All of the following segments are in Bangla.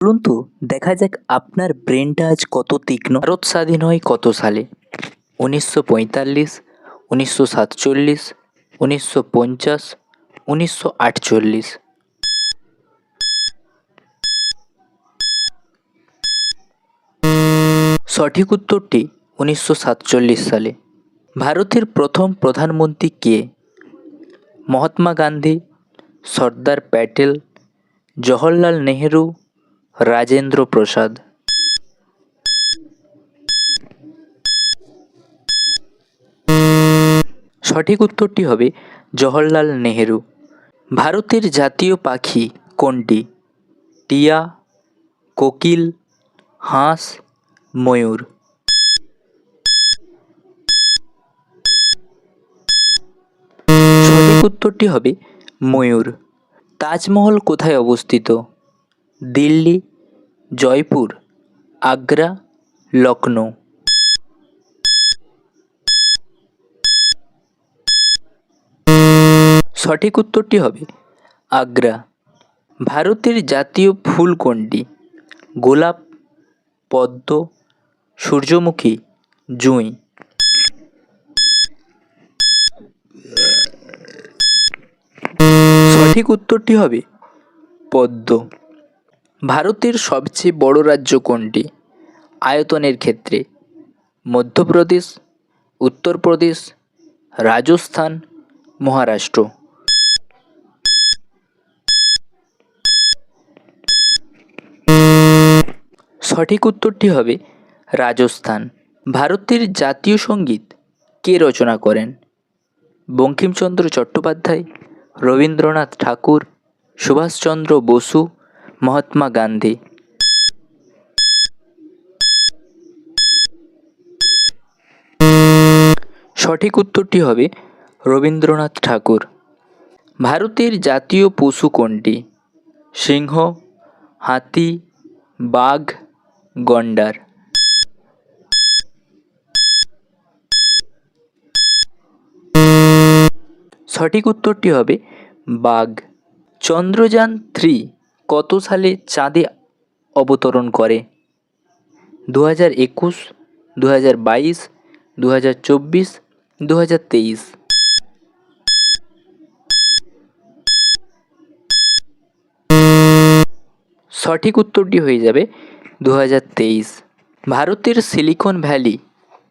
বলুন তো, দেখা যাক আপনার ব্রেনটা আজ কত তীক্ষ্ণ। ভারত স্বাধীন হয় কত সালে? 1945, 1947, 1950, 1948। সঠিক উত্তরটি 1947 সালে। ভারতের প্রথম প্রধানমন্ত্রী কে? মহাত্মা গান্ধী, সর্দার প্যাটেল, জওহরলাল নেহেরু, রাজেন্দ্র প্রসাদ। সঠিক উত্তরটি হবে জওহরলাল নেহেরু। ভারতের জাতীয় পাখি কোনটি? টিয়া, কোকিল, হাঁস, ময়ূর। সঠিক উত্তরটি হবে ময়ূর। তাজমহল কোথায় অবস্থিত? দিল্লি, জয়পুর, আগ্রা, লখনৌ। সঠিক উত্তরটি হবে আগ্রা। ভারতের জাতীয় ফুল কোনটি? গোলাপ, পদ্ম, সূর্যমুখী, জুঁই। সঠিক উত্তরটি হবে পদ্ম। ভারতের সবচেয়ে বড় রাজ্য কোনটি আয়তনের ক্ষেত্রে? মধ্যপ্রদেশ, উত্তরপ্রদেশ, রাজস্থান, মহারাষ্ট্র। সঠিক উত্তরটি হবে রাজস্থান। ভারতের জাতীয় সঙ্গীত কে রচনা করেন? বঙ্কিমচন্দ্র চট্টোপাধ্যায়, রবীন্দ্রনাথ ঠাকুর, সুভাষচন্দ্র বসু, মহাত্মা গান্ধী। সঠিক উত্তরটি হবে রবীন্দ্রনাথ ঠাকুর। ভারতের জাতীয় পশু কোনটি? সিংহ, হাতি, বাঘ, গন্ডার। সঠিক উত্তরটি হবে বাঘ। চন্দ্রযান-3 কত সালে চাঁদে অবতরণ করে? 2021, 2022, 2024, 2023। সঠিক উত্তরটি হয়ে যাবে 2023। ভারতের সিলিকন ভ্যালি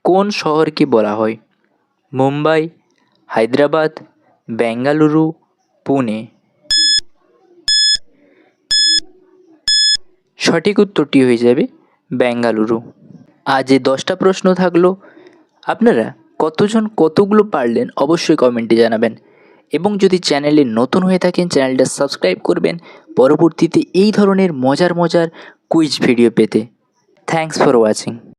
কোন শহরকে বলা হয়? মুম্বাই, হায়দ্রাবাদ, বেঙ্গালুরু, পুনে। সঠিক উত্তরটি হয়ে যাবে বেঙ্গালুরু। আজ এই 10টা প্রশ্ন থাকলো। আপনারা কতজন কতগুলো পারলেন অবশ্যই কমেন্টে জানাবেন, এবং যদি চ্যানেলে নতুন হয়ে থাকেন চ্যানেলটা সাবস্ক্রাইব করবেন পরবর্তীতে এই ধরনের মজার কুইজ ভিডিও পেতে। Thanks for watching.